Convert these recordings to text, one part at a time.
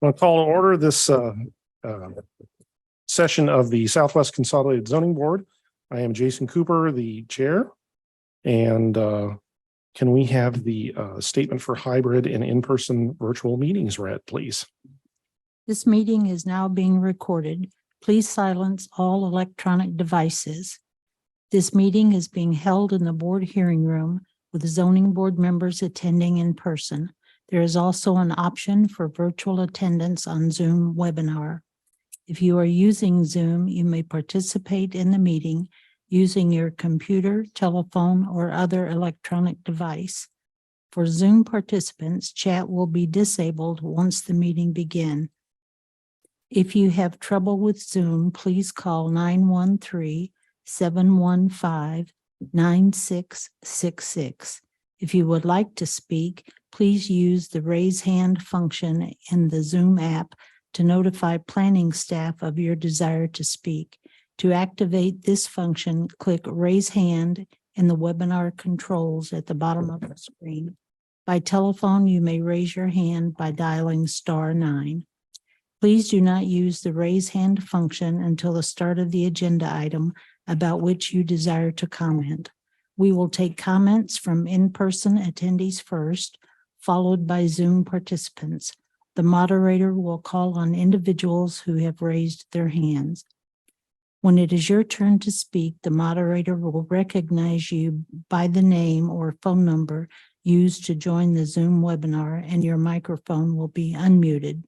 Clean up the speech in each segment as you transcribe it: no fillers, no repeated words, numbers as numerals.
I'll call to order this session of the Southwest Consolidated Zoning Board. I am Jason Cooper, the chair. And can we have the statement for hybrid and in-person virtual meetings read, please? This meeting is now being recorded. Please silence all electronic devices. This meeting is being held in the board hearing room with zoning board members attending in person. There is also an option for virtual attendance on Zoom webinar. If you are using Zoom, you may participate in the meeting using your computer, telephone, or other electronic device. For Zoom participants, chat will be disabled once the meeting begins. If you have trouble with Zoom, please call 913-715-9666. If you would like to speak, please use the raise hand function in the Zoom app to notify planning staff of your desire to speak. To activate this function, click raise hand in the webinar controls at the bottom of the screen. By telephone, you may raise your hand by dialing *9. Please do not use the raise hand function until the start of the agenda item about which you desire to comment. We will take comments from in-person attendees first, followed by Zoom participants. The moderator will call on individuals who have raised their hands. When it is your turn to speak, the moderator will recognize you by the name or phone number used to join the Zoom webinar, and your microphone will be unmuted.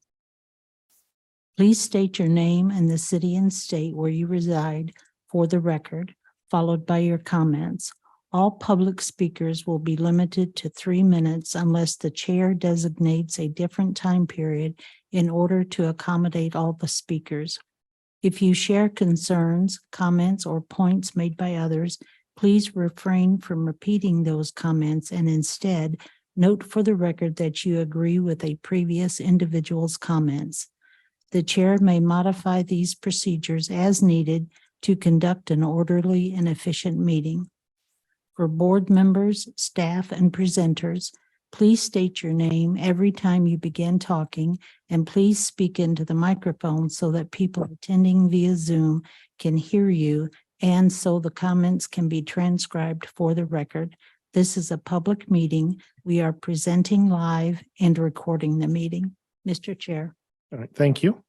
Please state your name and the city and state where you reside for the record, followed by your comments. All public speakers will be limited to 3 minutes unless the chair designates a different time period in order to accommodate all the speakers. If you share concerns, comments, or points made by others, please refrain from repeating those comments and instead note for the record that you agree with a previous individual's comments. The chair may modify these procedures as needed to conduct an orderly and efficient meeting. For board members, staff, and presenters, please state your name every time you begin talking, and please speak into the microphone so that people attending via Zoom can hear you and so the comments can be transcribed for the record. This is a public meeting. We are presenting live and recording the meeting. Mr. Chair. All right, thank you.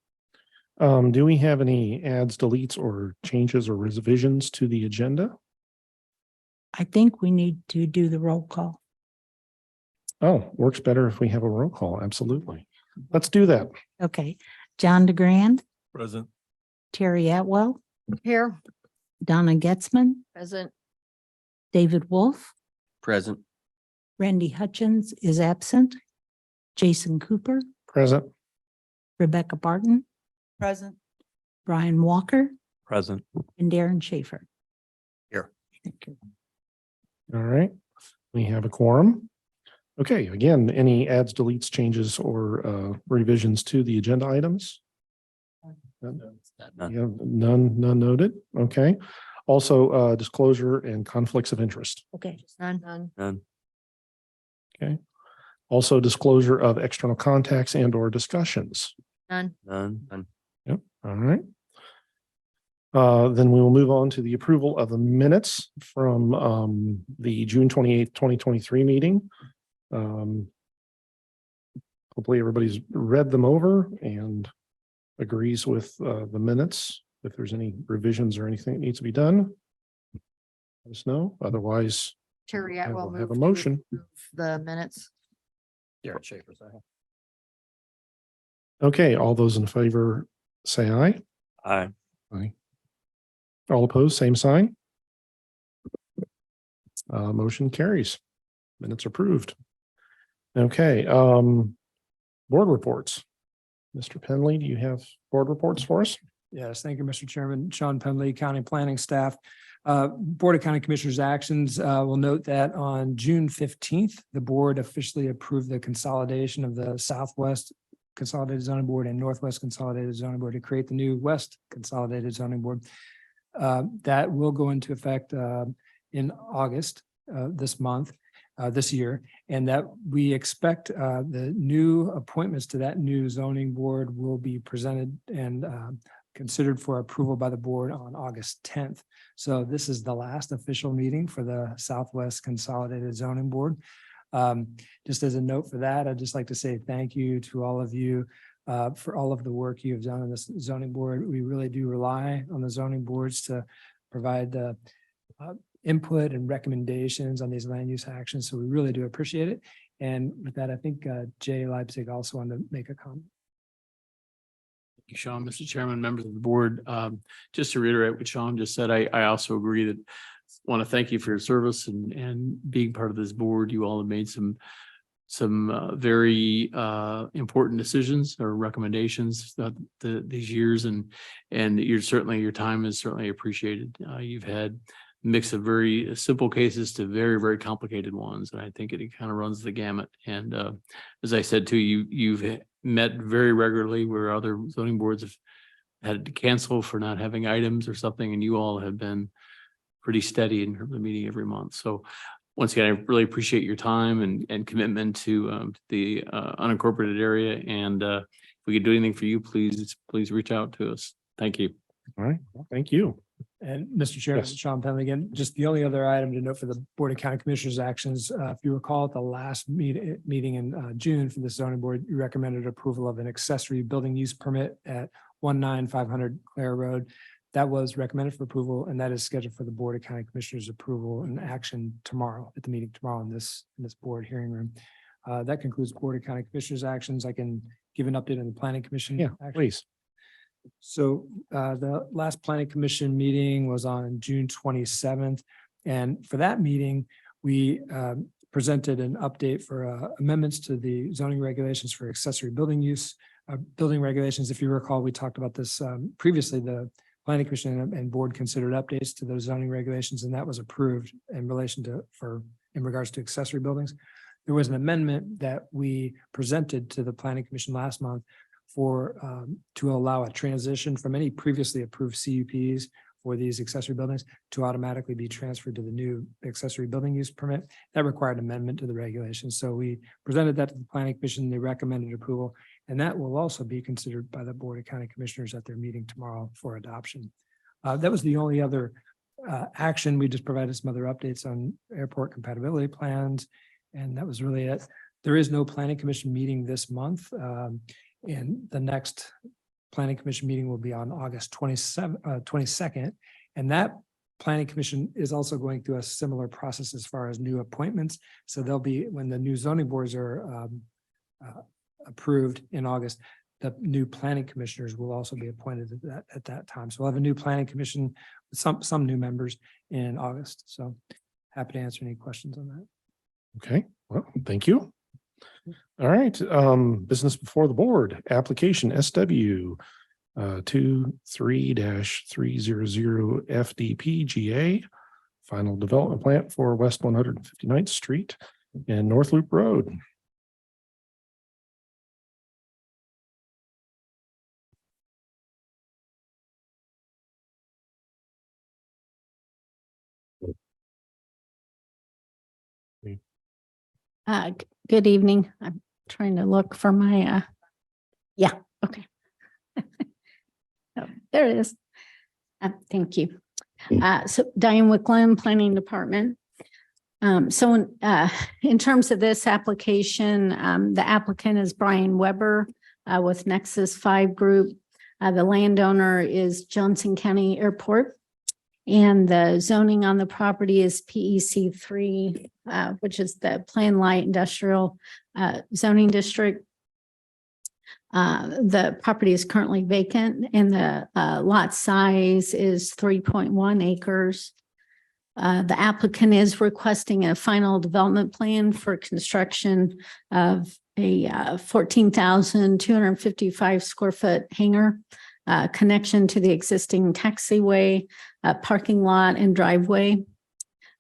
Do we have any adds, deletes, or changes or revisions to the agenda? I think we need to do the roll call. Oh, works better if we have a roll call. Absolutely. Let's do that. Okay. John DeGrand, Present. Terry Atwell, Here. Donna Getzman, Present. David Wolf, Present. Randy Hutchins is absent, Jason Cooper, Present. Rebecca Barton, Present. Brian Walker, Present. and Darren Schaefer. Here. Thank you. All right. We have a quorum. Okay, again, any adds, deletes, changes, or revisions to the agenda items? None. Yeah, none noted. Okay. Also, disclosure and conflicts of interest. Okay. None. None. Okay. Also, disclosure of external contacts and or discussions. None. None. Yep. All right. Then we will move on to the approval of the minutes from the June 28th, 2023 meeting. Hopefully everybody's read them over and agrees with the minutes. If there's any revisions or anything that needs to be done, let us know. Otherwise, Terry I Atwell will have a moved to motion. approve the minutes. Darren Schaefer. Okay, all those in favor say aye. Aye. Aye. All opposed, same sign. Motion carries. Minutes approved. Okay, board reports. Mr. Penley, do you have board reports for us? Yes, thank you, Mr. Chairman. Sean Penley, County Planning Staff. Board of County Commissioners actions will note that on June 15th, the board officially approved the consolidation of the Southwest Consolidated Zoning Board and Northwest Consolidated Zoning Board to create the new West Consolidated Zoning Board. That will go into effect in August this month. this year, and that we expect the new appointments to that new zoning board will be presented and considered for approval by the board on August 10th. So this is the last official meeting for the Southwest Consolidated Zoning Board. Just as a note for that, I'd just like to say thank you to all of you for all of the work you have done on this zoning board. We really do rely on the zoning boards to provide the input and recommendations on these land use actions. So we really do appreciate it. And with that, I think Jay Leipzig also wanted to make a comment. Thank you, Sean. Mr. Chairman, members of the board, just to reiterate what Sean just said, I also agree that want to thank you for your service and being part of this board. You all have made some very important decisions or recommendations these years, and your time is certainly appreciated. You've had a mix of very simple cases to very, very complicated ones, and I think it kind of runs the gamut. And as I said to you, you've met very regularly where other zoning boards have had to cancel for not having items or something, and you all have been pretty steady in terms of meeting every month. So once again, I really appreciate your time and commitment to the unincorporated area. And if we could do anything for you, please reach out to us. Thank you. All right, well, thank you. And Mr. Chairman, Yes. Sean Penley again, just the only other item to note for the Board of County Commissioners actions, if you recall at the last meeting in June for the zoning board, you recommended approval of an accessory building use permit at 19500 Clare Road. That was recommended for approval, and that is scheduled for the Board of County Commissioners approval and action tomorrow at the meeting tomorrow in this board hearing room. That concludes Board of County Commissioners actions. I can give an update on the Planning Commission. Yeah, action. please. So the last Planning Commission meeting was on June 27th. And for that meeting, we presented an update for amendments to the zoning regulations for accessory building use, building regulations. If you recall, we talked about this previously. The Planning Commission and board considered updates to those zoning regulations, and that was approved in relation to in regards to accessory buildings. There was an amendment that we presented to the Planning Commission last month for to allow a transition from any previously approved CUPs for these accessory buildings to automatically be transferred to the new accessory building use permit. That required amendment to the regulations. So we presented that to the Planning Commission. They recommended approval, and that will also be considered by the Board of County Commissioners at their meeting tomorrow for adoption. That was the only other action. We just provided some other updates on airport compatibility plans, and that was really it. There is no Planning Commission meeting this month. And the next Planning Commission meeting will be on August 22nd. And that Planning Commission is also going through a similar process as far as new appointments. So there'll be, when the new zoning boards are approved in August, the new planning commissioners will also be appointed at that time. So we'll have a new Planning Commission, some new members in August. So happy to answer any questions on that. Okay, well, thank you. All right, business before the board, application SW 23-300 FDPGA, final development plan for West 159th Street and North Loop Road. Good evening. I'm trying to look for my, yeah, okay. Oh, there it is. Thank you. So Diane Wicklund, Planning Department. So in terms of this application, the applicant is Brian Weber with Nexus 5 Group. The landowner is Johnson County Airport. And the zoning on the property is PEC 3, which is the Plan Light Industrial Zoning District. The property is currently vacant and the lot size is 3.1 acres. The applicant is requesting a final development plan for construction of a 14,255 square foot hangar. Connection to the existing taxiway, parking lot and driveway.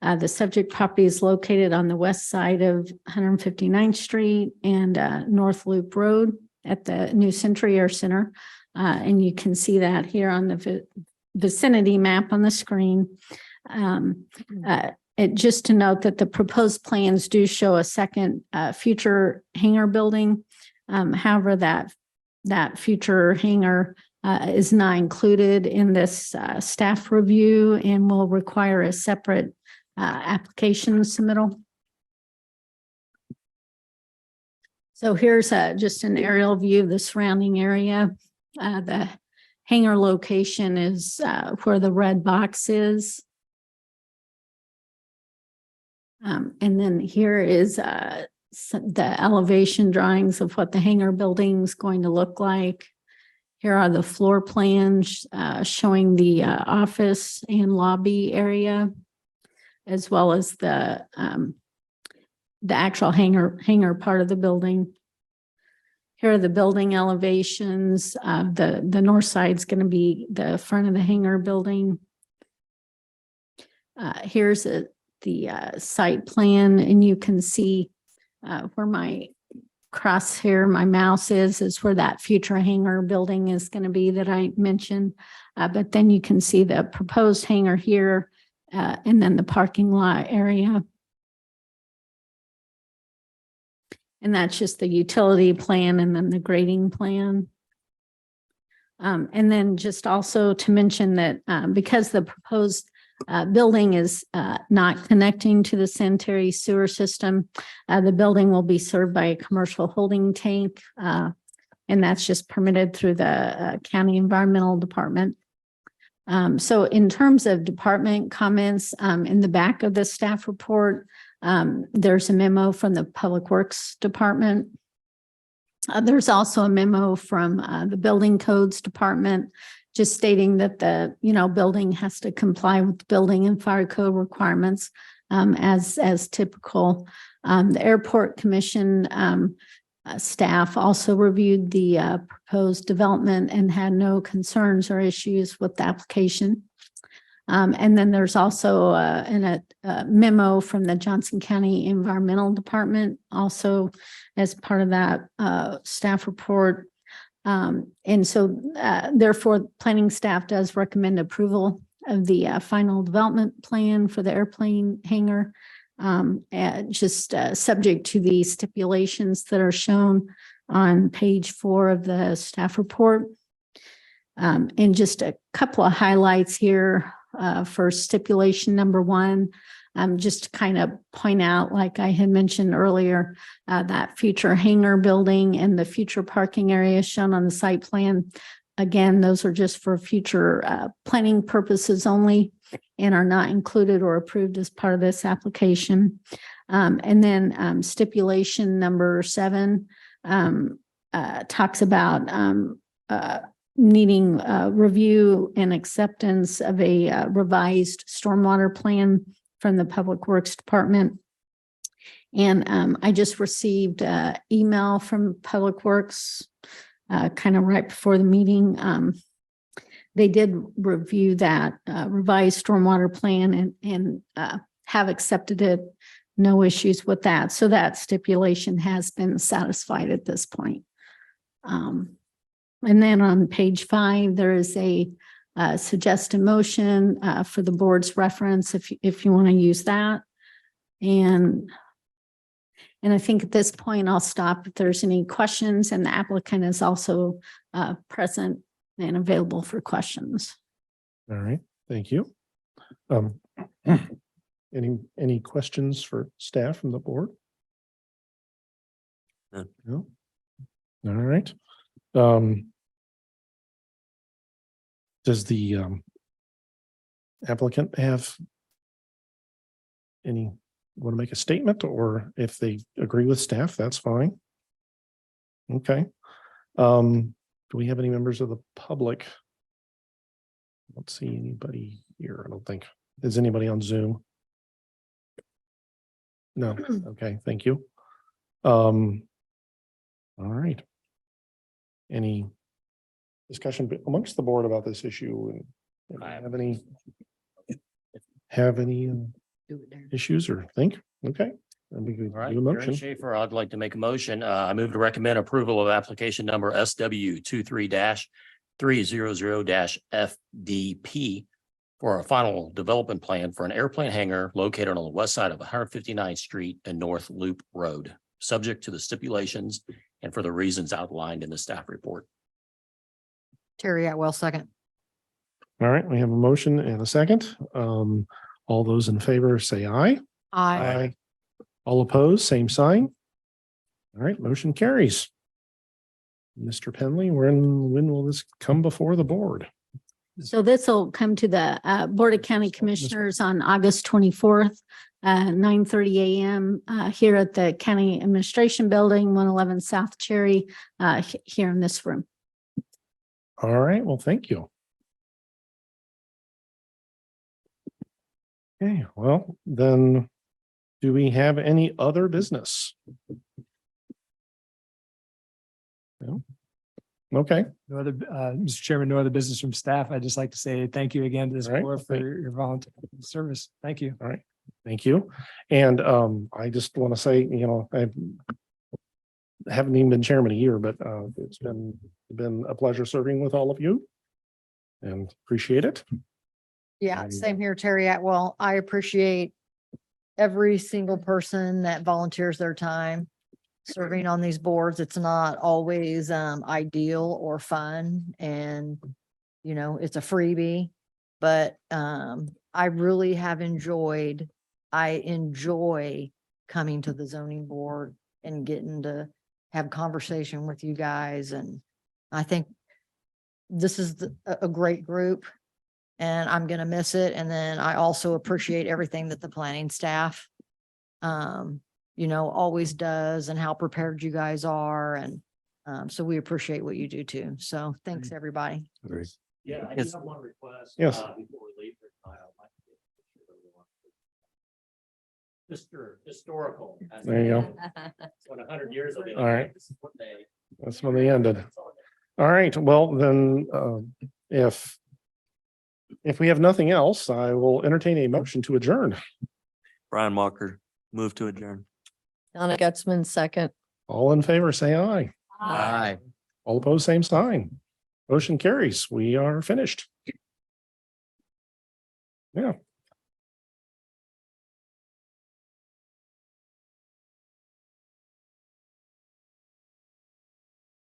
The subject property is located on the west side of 159th Street and North Loop Road at the New Century Air Center. And you can see that here on the vicinity map on the screen. just to note that the proposed plans do show a second future hangar building. However, that future hangar is not included in this staff review and will require a separate application submittal. So here's just an aerial view of the surrounding area. The hangar location is where the red box is. And then here is the elevation drawings of what the hangar building is going to look like. Here are the floor plans showing the office and lobby area, as well as the actual hangar part of the building. Here are the building elevations. The north side is going to be the front of the hangar building. Here's the site plan, and you can see where my crosshair, my mouse is where that future hangar building is going to be that I mentioned. But then you can see the proposed hangar here, and then the parking lot area. And that's just the utility plan and then the grading plan. And then just also to mention that because the proposed building is not connecting to the sanitary sewer system, the building will be served by a commercial holding tank. And that's just permitted through the county environmental department. So in terms of department comments, in the back of the staff report, there's a memo from the Public Works Department. There's also a memo from the Building Codes Department, just stating that the building has to comply with building and fire code requirements as typical. The Airport Commission staff also reviewed the proposed development and had no concerns or issues with the application. And then there's also a memo from the Johnson County Environmental Department, also as part of that staff report. And so therefore, planning staff does recommend approval of the final development plan for the airplane hangar, just subject to the stipulations that are shown on page 4 of the staff report. And just a couple of highlights here. For stipulation number 1, just to kind of point out, like I had mentioned earlier, that future hangar building and the future parking area shown on the site plan. Again, those are just for future planning purposes only and are not included or approved as part of this application. And then stipulation number 7 talks about needing review and acceptance of a revised stormwater plan from the Public Works Department. And I just received an email from Public Works kind of right before the meeting. They did review that revised stormwater plan and have accepted it. No issues with that. So that stipulation has been satisfied at this point. And then on page 5, there is a suggested motion for the board's reference if you want to use that. And I think at this point, I'll stop if there's any questions, and the applicant is also present and available for questions. All right, thank you. Any questions for staff from the board? None. No? All right. Does the applicant have want to make a statement, or if they agree with staff, that's fine. Okay. Do we have any members of the public? I don't see anybody here, I don't think. Is anybody on Zoom? No. Okay, thank you. All right. Any discussion amongst the board about this issue? And have any issues or think? Okay. Then we could All right, do a Aaron motion. Schaefer, I'd like to make a motion. I move to recommend approval of application number SW 23-300-FDP for a final development plan for an airplane hangar located on the west side of 159th Street and North Loop Road, subject to the stipulations and for the reasons outlined in the staff report. Terry Atwell, second. All right, we have a motion and a second. All those in favor say aye. Aye. All opposed, same sign. All right, motion carries. Mr. Penley, when will this come before the board? So this will come to the Board of County Commissioners on August 24th, 9:30 a.m. Here at the County Administration Building, 111 South Cherry, here in this room. All right, well, thank you. Okay, well, then, do we have any other business? No? Okay, No other, Mr. Chairman, no other business from staff. I'd just like to say thank you again to this All right, board for your volunteer service. Thank you. thank you. And I just want to say, I haven't even been chairman a year, but it's been a pleasure serving with all of you. And appreciate it. Yeah, And- same here, Terry Atwell. I appreciate every single person that volunteers their time serving on these boards. It's not always ideal or fun, and it's a freebie, but I really have enjoyed. I enjoy coming to the zoning board and getting to have conversation with you guys, and I think this is a great group, and I'm gonna miss it. And then I also appreciate everything that the planning staff always does, and how prepared you guys are. And so we appreciate what you do too. So thanks, everybody. Yeah, I Yes. have one request. Yes. Before we leave. Mr. Historical. There you go. When 100 years will be. All right. This is what they- That's when they ended. All right, well, then, if we have nothing else, I will entertain a motion to adjourn. Brian Walker, move to adjourn. Donna Getzman, second. All in favor, say aye. Aye. All opposed, same sign. Motion carries. We are finished. Yeah.